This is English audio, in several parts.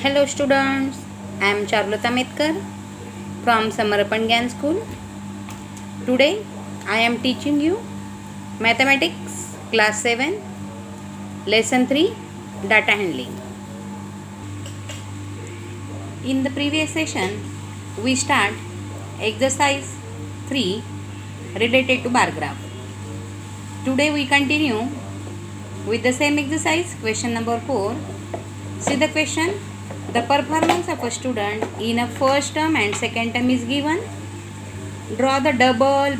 Hello students, I am Charulata Metkar from Samarpan Gyan School. Today I am teaching you Mathematics Class 7 Lesson 3 Data Handling. In the previous session we start exercise 3 related to bar graph. Today we continue with the same exercise, question number 4. See the question. The performance of a student in a first term and second term is given. Draw the double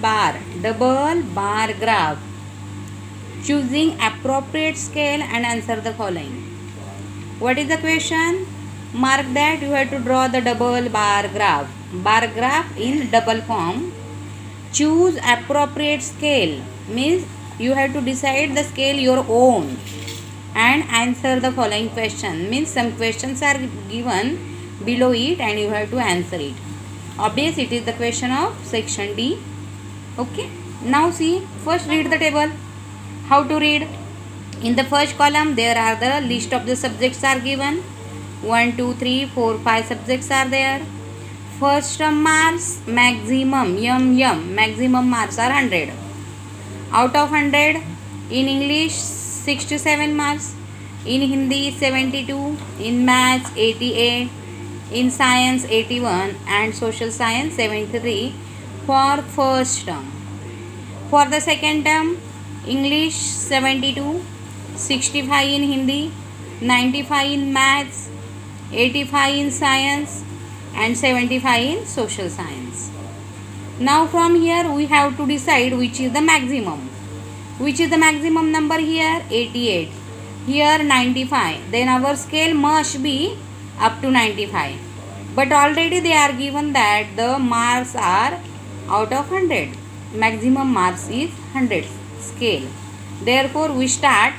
bar graph, choosing appropriate scale and answer the following. What is the question? Mark that you have to draw the double bar graph in double form. Choose appropriate scale means you have to decide the scale your own and answer the following question, means some questions are given below it and you have to answer it. Obviously it is the question of section D. Okay, now see, first read the table. How to read? In the first column there are the list of the subjects are given. 1 2 3 4 5 subjects are there. First term marks maximum maximum marks are 100 out of 100. In English 67 marks, in Hindi 72, in Maths 88, in Science 81 and Social Science 73 for first term. For the second term, English 72, 65 in Hindi, 95 in Maths, 85 in Science and 75 in Social Science. Now from here we have to decide which is the maximum. Which is the maximum number here? 88. Here 95. Then our scale must be up to 95. But already they are given that the marks are out of 100. Maximum marks is 100 scale. Therefore we start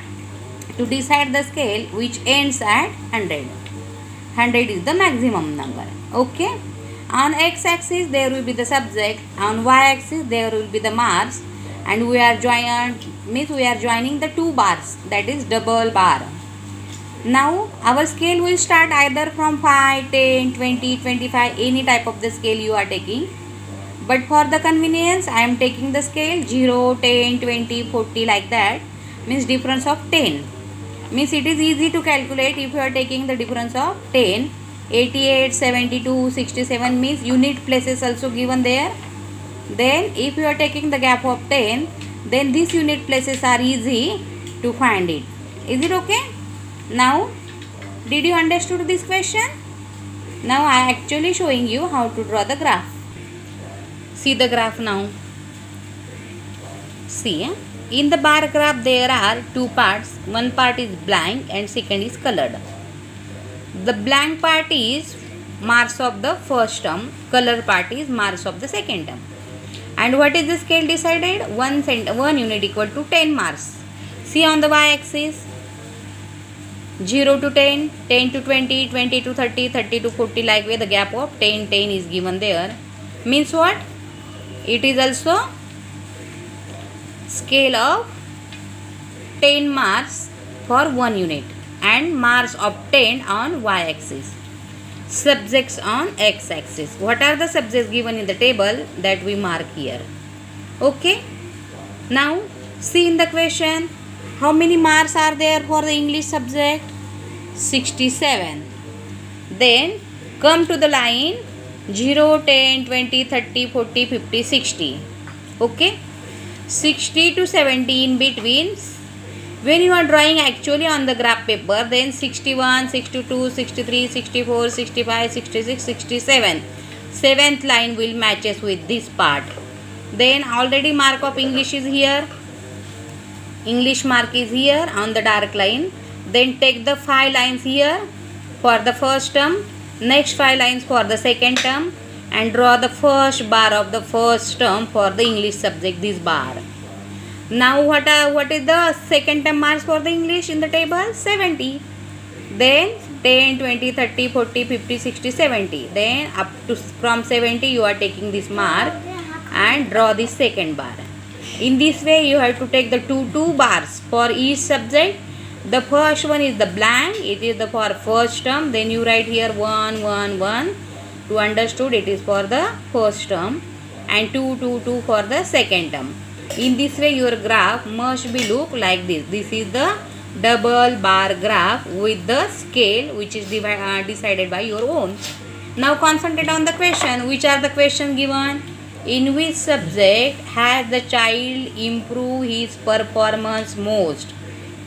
to decide the scale which ends at 100. 100 is the maximum number. Okay. On x-axis there will be the subject. On y-axis there will be the marks. And we are joining the two bars, that is double bar. Now our scale will start either from 5, 10, 20, 25, any type of the scale you are taking. But for the convenience I am taking the scale 0, 10, 20, 40 like that, means difference of 10. Means it is easy to calculate if you are taking the difference of 10. 88, 72, 67 means unit places also given there. Then if you are taking the gap of 10, then these unit places are easy to find it. Is it okay? Now, did you understood this question? Now I actually showing you how to draw the graph. See the graph now. See, in the bar graph there are two parts. One part is blank and second is colored. The blank part is marks of the first term, color part is marks of the second term. And what is the scale decided? 1 unit equal to 10 marks. See on the y-axis, 0 to 10, 10 to 20, 20 to 30, 30 to 40, like way the gap of 10, 10 is given there. Means what? It is also scale of 10 marks for 1 unit and marks obtained on y-axis. Subjects on x-axis. What are the subjects given in the table that we mark here? Okay. Now see in the question, how many marks are there for the English subject? 67. Then come to the line 0, 10, 20, 30, 40, 50, 60. Okay. 60 to 70 in between. When you are drawing actually on the graph paper, then 61, 62, 63, 64, 65, 66, 67. 7th line will matches with this part. Then already mark of English is here. English mark is here on the dark line. Then take the 5 lines here for the first term. Next 5 lines for the second term. And draw the first bar of the first term for the English subject, this bar. Now what is the second term marks for the English in the table? 70. Then 10, 20, 30, 40, 50, 60, 70. Then up to from 70 you are taking this mark and draw the second bar. In this way you have to take the two bars for each subject The first one is the blank. It is the for first term. Then you write here 1 1 1 to understood. It is for the first term, and 2 2 2 for the second term. In this way your graph must be look like this. This is the double bar graph with the scale which is decided by your own. Now concentrate on the question. Which are the questions given? In which subject has the child improved his performance most?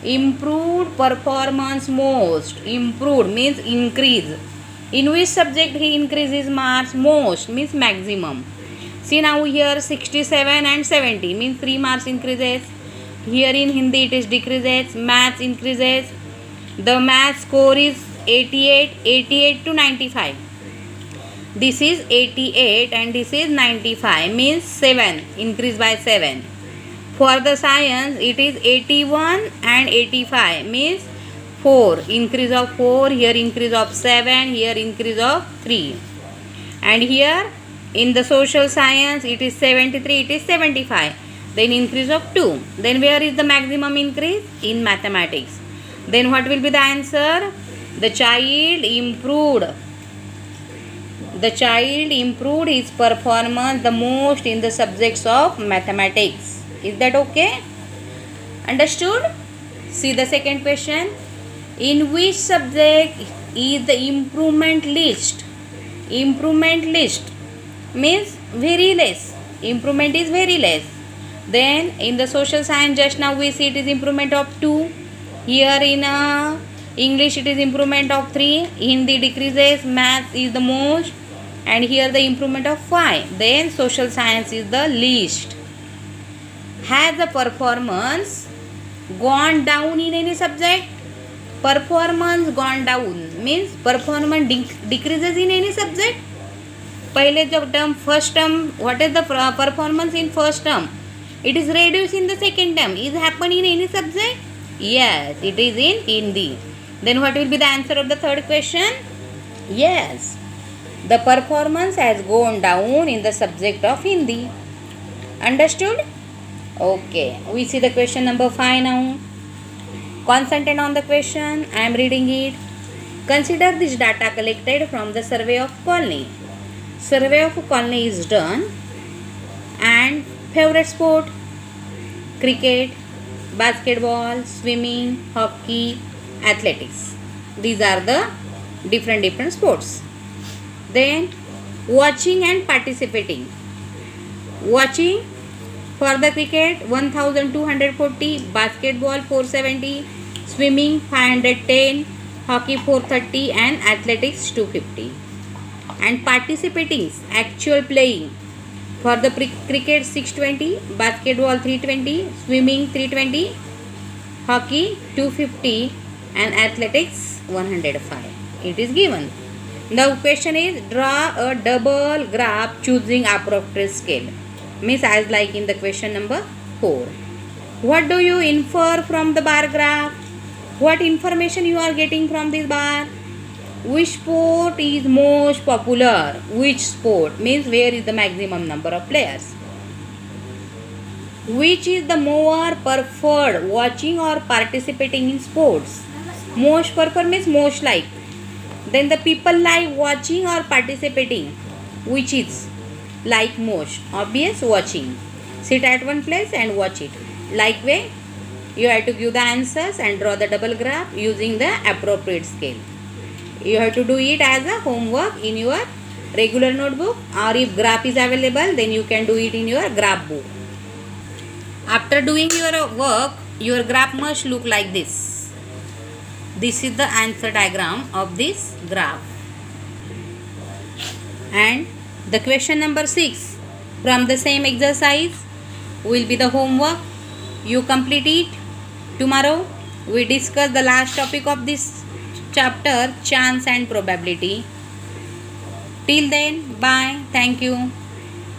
Improved performance most. Improved means increase. In which subject he increases marks most means maximum. See now here 67 and 70 means 3 marks increases. Here in Hindi it is decreases. Maths increases. The math score is 88 to 95. This is 88 and this is 95 means 7 increase by 7. For the science it is 81 and 85 means 4 increase of 4. Here increase of 7. Here increase of 3. And here in the social science it is 73, it is 75. Then increase of 2. Then where is the maximum increase? In mathematics. Then what will be the answer? The child improved. The child improved his performance the most in the subjects of mathematics. Is that okay? Understood? See the second question. In which subject is the improvement list? Improvement list means very less. Improvement is very less. Then in the social science just now we see it is improvement of 2. Here in English it is improvement of 3. Hindi decreases. Math is the most. And here the improvement of 5. Then social science is the least. Has the performance gone down in any subject? Performance gone down means performance decreases in any subject. पहले जब term first term, what is the performance in first term? It is reduced in the second term. Is happen in any subject? Yes, it is in Hindi. Then what will be the answer of the third question? Yes, the performance has gone down in the subject of Hindi. Understood? Okay, we see the question number 5 now. Concentrate on the question. I am reading it. Consider this data collected from the survey of colony. Survey of colony is done. And favorite sport? Cricket, basketball, swimming, hockey, athletics. These are the different sports. Then watching and participating. Watching for the cricket 1240, basketball 470, swimming 510, hockey 430 and athletics 250. And participating actual playing for the cricket 620, basketball 320, swimming 320, hockey 250 and athletics 105. It is given. The question is draw a double graph choosing appropriate scale. Means as like in the question number 4. What do you infer from the bar graph? What information you are getting from this bar? Which sport is most popular? Which sport means where is the maximum number of players? Which is the more preferred, watching or participating in sports? Most preferred means most like. Then the people like watching or participating. Which is like most? Obvious, watching. Sit at one place and watch it. Like way, you have to give the answers and draw the double graph using the appropriate scale. You have to do it as a homework in your regular notebook, or if graph is available then you can do it in your graph book. After doing your work, your graph must look like this. This is the answer diagram of this graph. And the question number 6 from the same exercise will be the homework. You complete it. Tomorrow we discuss the last topic of this chapter, chance and probability. Till then, bye. Thank you.